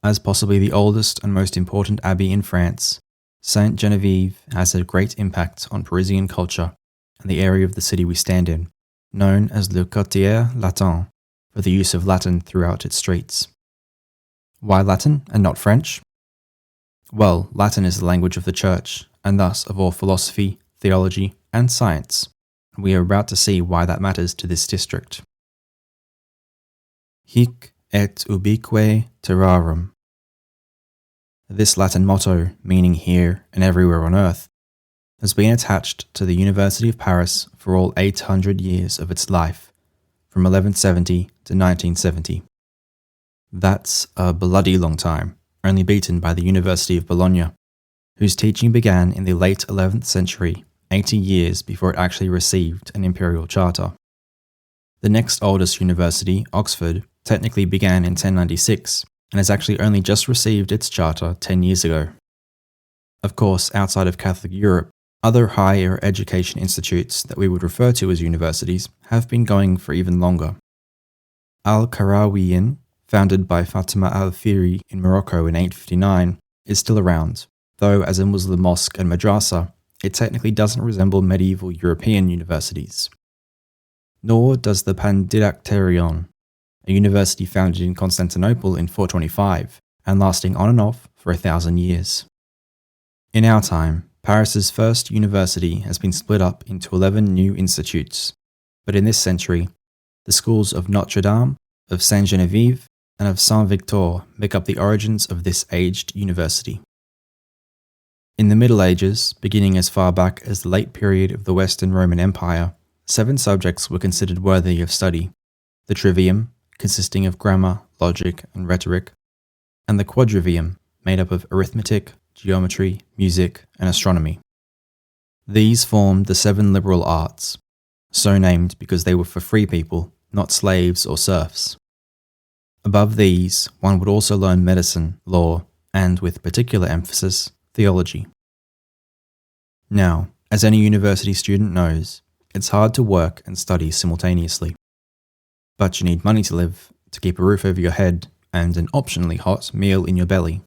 As possibly the oldest and most important abbey in France, Saint Genevieve has a great impact on Parisian culture and the area of the city we stand in, known as le quartier latin, for the use of Latin throughout its streets. Why Latin and not French? Well, Latin is the language of the Church, and thus of all philosophy, theology, and science, and we are about to see why that matters to this district. Hic et ubique terrarum. This Latin motto, meaning here and everywhere on earth, has been attached to the University of Paris for all 800 years of its life, from 1170 to 1970. That's a bloody long time, only beaten by the University of Bologna, whose teaching began in the late 11th century, 80 years before it actually received an imperial charter. The next oldest university, Oxford, technically began in 1096, and has actually only just received its charter 10 years ago. Of course, outside of Catholic Europe, other higher education institutes that we would refer to as universities have been going for even longer. Al-Qarawiyyin, founded by Fatima al-Fihri in Morocco in 859, is still around, though as a Muslim mosque and madrasa, it technically doesn't resemble medieval European universities. Nor does the Pandidakterion, a university founded in Constantinople in 425 and lasting on and off for 1,000 years. In our time, Paris's first university has been split up into 11 new institutes, but in this century, the schools of Notre Dame, of Saint Genevieve, and of Saint Victor make up the origins of this aged university. In the Middle Ages, beginning as far back as the late period of the Western Roman Empire, 7 subjects were considered worthy of study: the trivium, consisting of grammar, logic, and rhetoric, and the quadrivium, made up of arithmetic, geometry, music, and astronomy. These formed the 7 liberal arts, so named because they were for free people, not slaves or serfs. Above these, one would also learn medicine, law, and, with particular emphasis, theology. Now, as any university student knows, it's hard to work and study simultaneously. But you need money to live, to keep a roof over your head, and an optionally hot meal in your belly.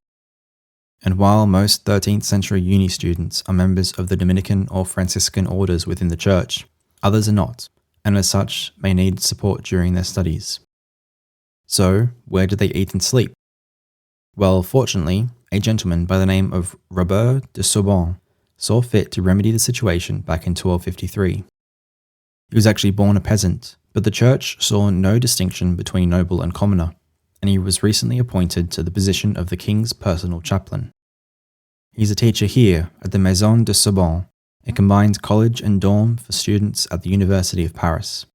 And while most 13th century uni students are members of the Dominican or Franciscan orders within the church, others are not, and as such may need support during their studies. So, where do they eat and sleep? Well, fortunately, a gentleman by the name of Robert de Sorbonne saw fit to remedy the situation back in 1253. He was actually born a peasant, but the church saw no distinction between noble and commoner, and he was recently appointed to the position of the king's personal chaplain. He's a teacher here at the Maison de Sorbonne, a combined college and dorm for students at the University of Paris.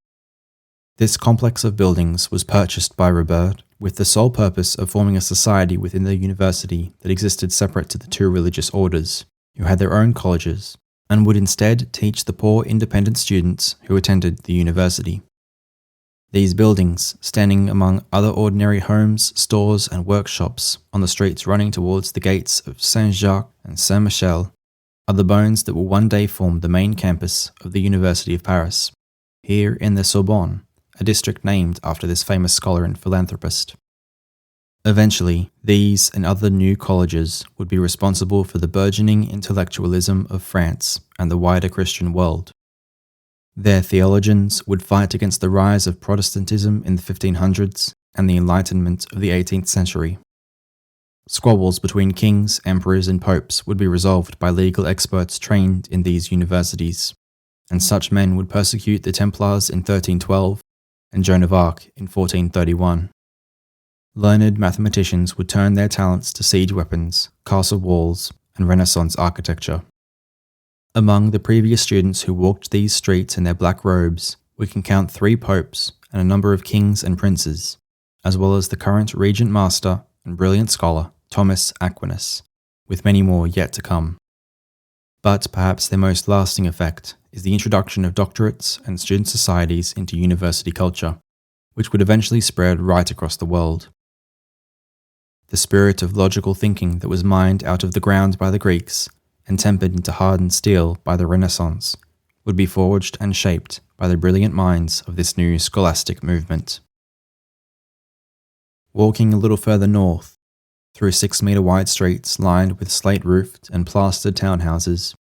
This complex of buildings was purchased by Robert with the sole purpose of forming a society within the university that existed separate to the 2 religious orders, who had their own colleges, and would instead teach the poor independent students who attended the university. These buildings, standing among other ordinary homes, stores, and workshops on the streets running towards the gates of Saint-Jacques and Saint-Michel, are the bones that will one day form the main campus of the University of Paris, here in the Sorbonne, a district named after this famous scholar and philanthropist. Eventually, these and other new colleges would be responsible for the burgeoning intellectualism of France and the wider Christian world. Their theologians would fight against the rise of Protestantism in the 1500s and the Enlightenment of the 18th century. Squabbles between kings, emperors, and popes would be resolved by legal experts trained in these universities, and such men would persecute the Templars in 1312 and Joan of Arc in 1431. Learned mathematicians would turn their talents to siege weapons, castle walls, and Renaissance architecture. Among the previous students who walked these streets in their black robes, we can count 3 popes and a number of kings and princes, as well as the current regent master and brilliant scholar, Thomas Aquinas, with many more yet to come. But perhaps their most lasting effect is the introduction of doctorates and student societies into university culture, which would eventually spread right across the world. The spirit of logical thinking that was mined out of the ground by the Greeks and tempered into hardened steel by the Renaissance would be forged and shaped by the brilliant minds of this new scholastic movement. Walking a little further north, through 6-metre wide streets lined with slate-roofed and plastered townhouses,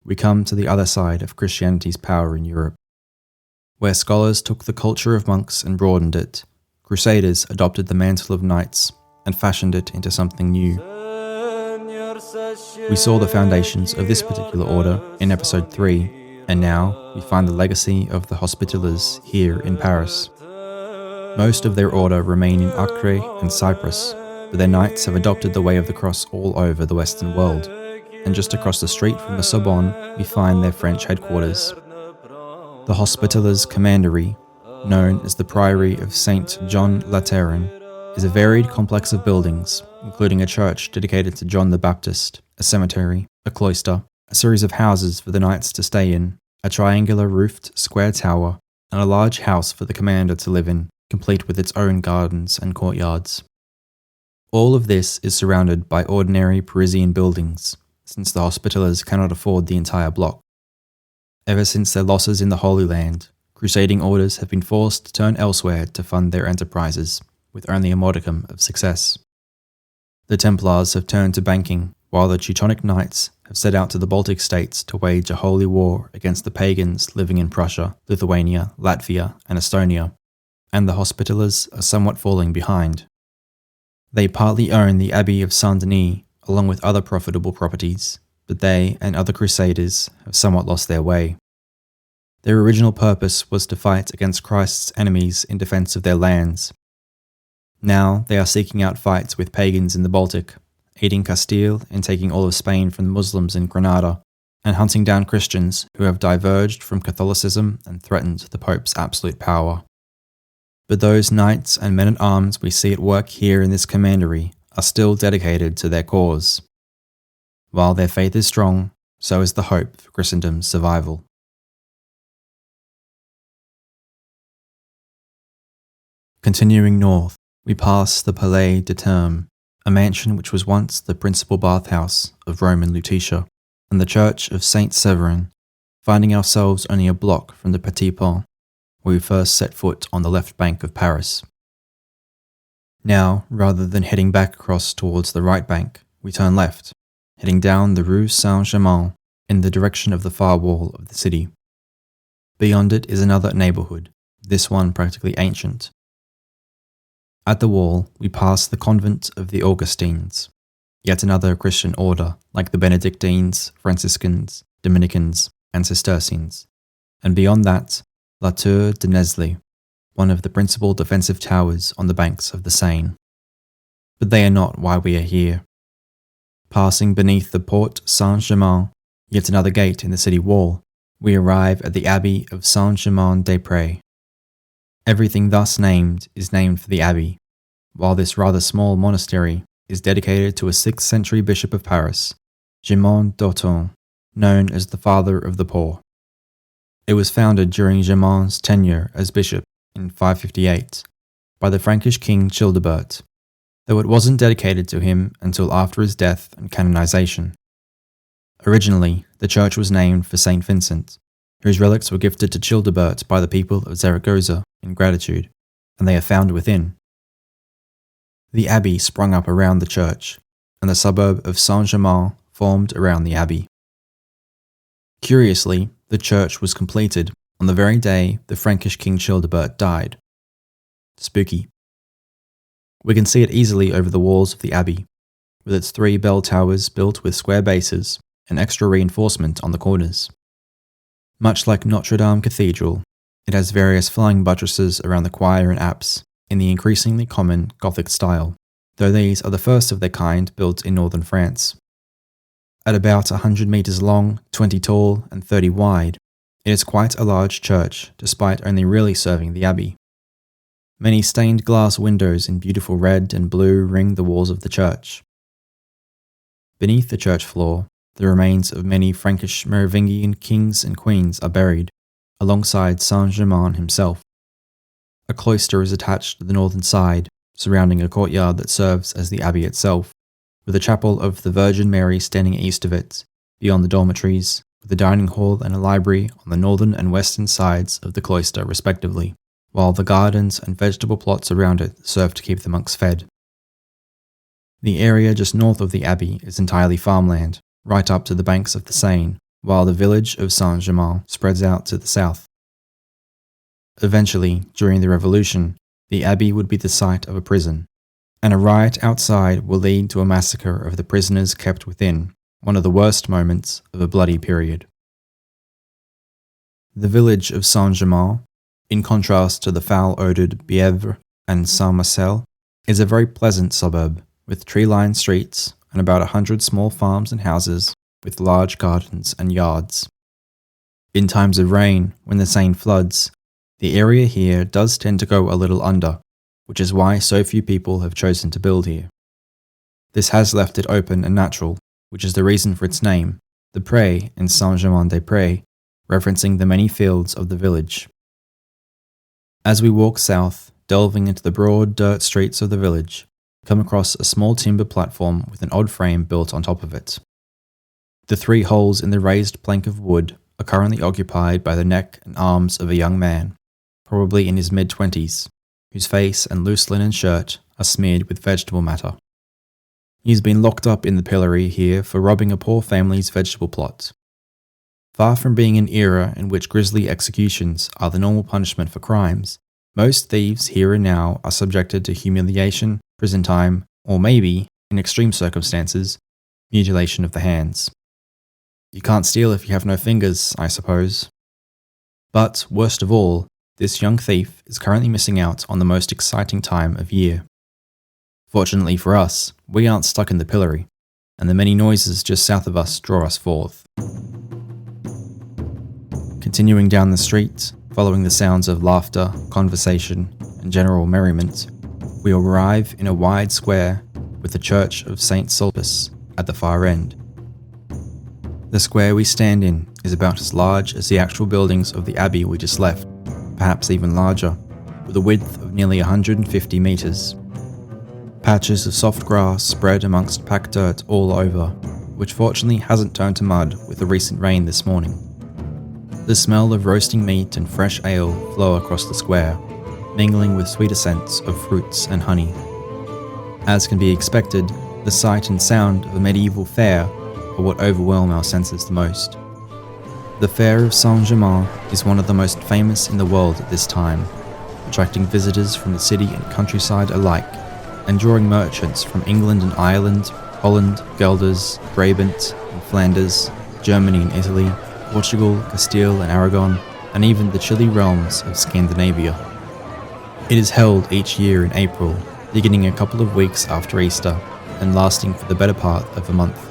we come to the other side of Christianity's power in Europe. Where scholars took the culture of monks and broadened it, Crusaders adopted the mantle of knights and fashioned it into something new. We saw the foundations of this particular order in episode 3, and now we find the legacy of the Hospitallers here in Paris. Most of their order remain in Acre and Cyprus, but their knights have adopted the way of the cross all over the Western world, and just across the street from the Sorbonne we find their French headquarters. The Hospitallers' commandery, known as the Priory of Saint John Lateran, is a varied complex of buildings, including a church dedicated to John the Baptist, a cemetery, a cloister, a series of houses for the knights to stay in, a triangular roofed square tower, and a large house for the commander to live in, complete with its own gardens and courtyards. All of this is surrounded by ordinary Parisian buildings, since the Hospitallers cannot afford the entire block. Ever since their losses in the Holy Land, crusading orders have been forced to turn elsewhere to fund their enterprises, with only a modicum of success. The Templars have turned to banking, while the Teutonic Knights have set out to the Baltic states to wage a holy war against the pagans living in Prussia, Lithuania, Latvia, and Estonia, and the Hospitallers are somewhat falling behind. They partly own the Abbey of Saint-Denis, along with other profitable properties, but they and other crusaders have somewhat lost their way. Their original purpose was to fight against Christ's enemies in defense of their lands. Now they are seeking out fights with pagans in the Baltic, aiding Castile in taking all of Spain from the Muslims in Granada, and hunting down Christians who have diverged from Catholicism and threatened the Pope's absolute power. But those knights and men-at-arms we see at work here in this commandery are still dedicated to their cause. While their faith is strong, so is the hope for Christendom's survival. Continuing north, we pass the Palais de Terme, a mansion which was once the principal bathhouse of Roman Lutetia, and the church of Saint Severin, finding ourselves only a block from the Petit Pont, where we first set foot on the left bank of Paris. Now, rather than heading back across towards the right bank, we turn left, heading down the Rue Saint-Germain in the direction of the far wall of the city. Beyond it is another neighbourhood, this one practically ancient. At the wall, we pass the convent of the Augustines, yet another Christian order like the Benedictines, Franciscans, Dominicans, and Cistercians, and beyond that, La Tour de Nesle, one of the principal defensive towers on the banks of the Seine. But they are not why we are here. Passing beneath the Porte Saint-Germain, yet another gate in the city wall, we arrive at the Abbey of Saint-Germain-des-Prés. Everything thus named is named for the abbey, while this rather small monastery is dedicated to a 6th century bishop of Paris, Germain d'Autun, known as the Father of the Poor. It was founded during Germain's tenure as bishop in 558 by the Frankish king Childebert, though it wasn't dedicated to him until after his death and canonization. Originally, the church was named for Saint Vincent, whose relics were gifted to Childebert by the people of Zaragoza in gratitude, and they are found within. The abbey sprung up around the church, and the suburb of Saint-Germain formed around the abbey. Curiously, the church was completed on the very day the Frankish king Childebert died. Spooky. We can see it easily over the walls of the abbey, with its 3 bell towers built with square bases and extra reinforcement on the corners. Much like Notre Dame Cathedral, it has various flying buttresses around the choir and apse in the increasingly common Gothic style, though these are the first of their kind built in northern France. At about 100 metres long, 20 tall, and 30 wide, it is quite a large church despite only really serving the abbey. Many stained glass windows in beautiful red and blue ring the walls of the church. Beneath the church floor, the remains of many Frankish Merovingian kings and queens are buried, alongside Saint-Germain himself. A cloister is attached to the northern side, surrounding a courtyard that serves as the abbey itself, with a chapel of the Virgin Mary standing east of it, beyond the dormitories, with a dining hall and a library on the northern and western sides of the cloister respectively, while the gardens and vegetable plots around it serve to keep the monks fed. The area just north of the abbey is entirely farmland, right up to the banks of the Seine, while the village of Saint-Germain spreads out to the south. Eventually, during the Revolution, the abbey would be the site of a prison, and a riot outside will lead to a massacre of the prisoners kept within, one of the worst moments of a bloody period. The village of Saint-Germain, in contrast to the foul-odoured Bièvre and Saint-Marcel, is a very pleasant suburb, with tree-lined streets and about 100 small farms and houses with large gardens and yards. In times of rain, when the Seine floods, the area here does tend to go a little under, which is why so few people have chosen to build here. This has left it open and natural, which is the reason for its name, the Prés in Saint-Germain-des-Prés, referencing the many fields of the village. As we walk south, delving into the broad dirt streets of the village, we come across a small timber platform with an odd frame built on top of it. The 3 holes in the raised plank of wood are currently occupied by the neck and arms of a young man, probably in his mid-20s, whose face and loose linen shirt are smeared with vegetable matter. He has been locked up in the pillory here for robbing a poor family's vegetable plot. Far from being an era in which grisly executions are the normal punishment for crimes, most thieves here and now are subjected to humiliation, prison time, or maybe, in extreme circumstances, mutilation of the hands. You can't steal if you have no fingers, I suppose. But, worst of all, this young thief is currently missing out on the most exciting time of year. Fortunately for us, we aren't stuck in the pillory, and the many noises just south of us draw us forth. Continuing down the street, following the sounds of laughter, conversation, and general merriment, we arrive in a wide square with the Church of St. Sulpice at the far end. The square we stand in is about as large as the actual buildings of the abbey we just left, perhaps even larger, with a width of nearly 150 metres. Patches of soft grass spread amongst packed dirt all over, which fortunately hasn't turned to mud with the recent rain this morning. The smell of roasting meat and fresh ale flow across the square, mingling with sweeter scents of fruits and honey. As can be expected, the sight and sound of a medieval fair are what overwhelm our senses the most. The Fair of Saint-Germain is one of the most famous in the world at this time, attracting visitors from the city and countryside alike, and drawing merchants from England and Ireland, Holland, Guelders, Brabant and Flanders, Germany and Italy, Portugal, Castile and Aragon, and even the chilly realms of Scandinavia. It is held each year in April, beginning a couple of weeks after Easter, and lasting for the better part of a month.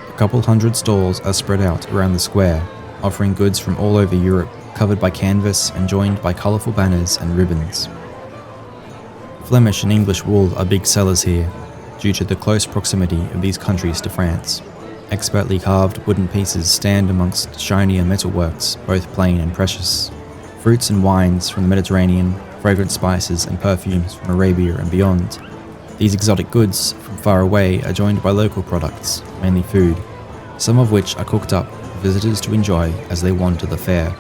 A couple hundred stalls are spread out around the square, offering goods from all over Europe, covered by canvas and joined by colourful banners and ribbons. Flemish and English wool are big sellers here, due to the close proximity of these countries to France. Expertly carved wooden pieces stand amongst shinier metalworks, both plain and precious. Fruits and wines from the Mediterranean, fragrant spices and perfumes from Arabia and beyond. These exotic goods from far away are joined by local products, mainly food, some of which are cooked up for visitors to enjoy as they wander the fair.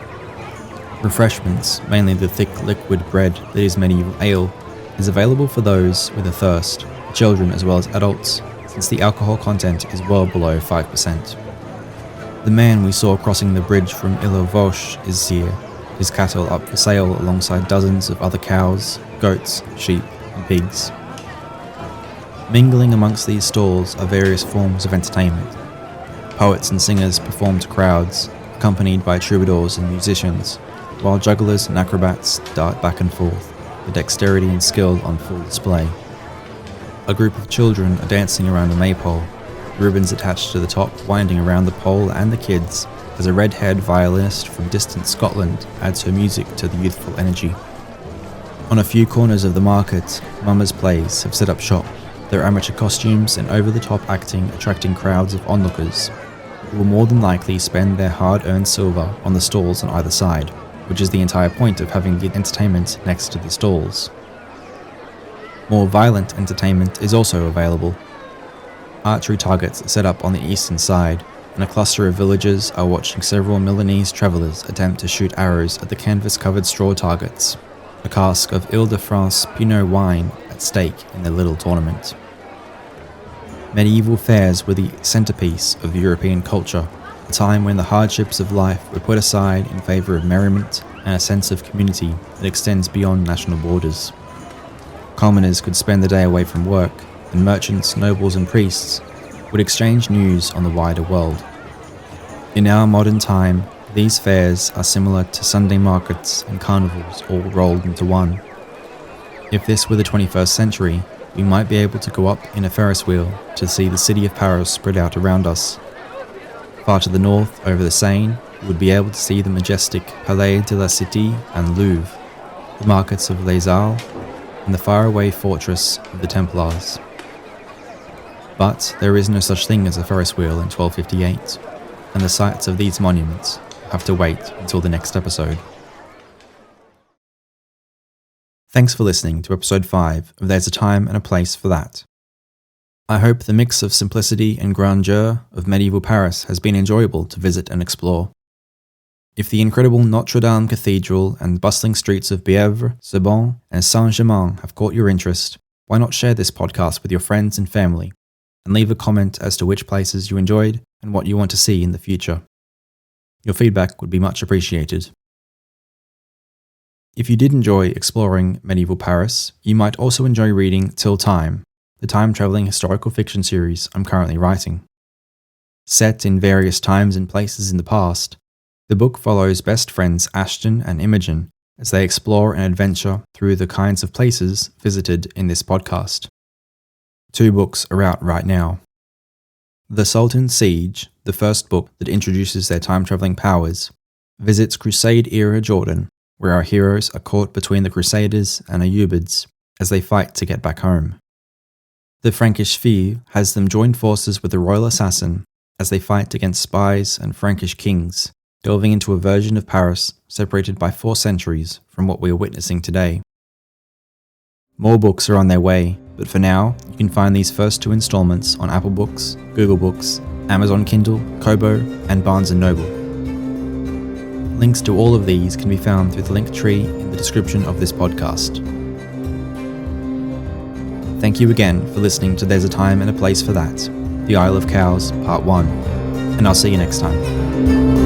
Refreshments, mainly the thick liquid bread that is medieval ale, is available for those with a thirst, children as well as adults, since the alcohol content is well below 5%. The man we saw crossing the bridge from Île-aux-Vaches is here, his cattle up for sale alongside dozens of other cows, goats, sheep and pigs. Mingling amongst these stalls are various forms of entertainment. Poets and singers perform to crowds, accompanied by troubadours and musicians, while jugglers and acrobats dart back and forth, with dexterity and skill on full display. A group of children are dancing around a maypole, ribbons attached to the top winding around the pole and the kids, as a red-haired violinist from distant Scotland adds her music to the youthful energy. On a few corners of the market, Mama's Plays have set up shop, their amateur costumes and over-the-top acting attracting crowds of onlookers, who will more than likely spend their hard-earned silver on the stalls on either side, which is the entire point of having the entertainment next to the stalls. More violent entertainment is also available. Archery targets are set up on the eastern side, and a cluster of villagers are watching several Milanese travellers attempt to shoot arrows at the canvas-covered straw targets, a cask of Ile-de-France Pinot wine at stake in their little tournament. Medieval fairs were the centrepiece of European culture, a time when the hardships of life were put aside in favour of merriment and a sense of community that extends beyond national borders. Commoners could spend the day away from work, and merchants, nobles and priests would exchange news on the wider world. In our modern time, these fairs are similar to Sunday markets and carnivals all rolled into one. If this were the 21st century, we might be able to go up in a Ferris wheel to see the city of Paris spread out around us. Far to the north, over the Seine, we would be able to see the majestic Palais de la Cité and Louvre, the markets of Les Halles, and the faraway fortress of the Templars. But there is no such thing as a Ferris wheel in 1258, and the sites of these monuments have to wait until the next episode. Thanks for listening to episode 5 of There's a Time and a Place for That. I hope the mix of simplicity and grandeur of medieval Paris has been enjoyable to visit and explore. If the incredible Notre Dame Cathedral and bustling streets of Bièvre, Sorbonne and Saint Germain have caught your interest, why not share this podcast with your friends and family, and leave a comment as to which places you enjoyed and what you want to see in the future. Your feedback would be much appreciated. If you did enjoy exploring medieval Paris, you might also enjoy reading Till Time, the time-travelling historical fiction series I'm currently writing. Set in various times and places in the past, the book follows best friends Ashton and Imogen as they explore and adventure through the kinds of places visited in this podcast. 2 books are out right now. The Sultan's Siege, the first book that introduces their time-traveling powers, visits Crusade-era Jordan, where our heroes are caught between the Crusaders and Ayyubids as they fight to get back home. The Frankish Fille has them join forces with the royal assassin as they fight against spies and Frankish kings, delving into a version of Paris separated by 4 centuries from what we are witnessing today. More books are on their way, but for now, you can find these first 2 installments on Apple Books, Google Books, Amazon Kindle, Kobo, and Barnes & Noble. Links to all of these can be found through the link tree in the description of this podcast. Thank you again for listening to There's a Time and a Place for That, The Isle of Cows, Part 1, and I'll see you next time.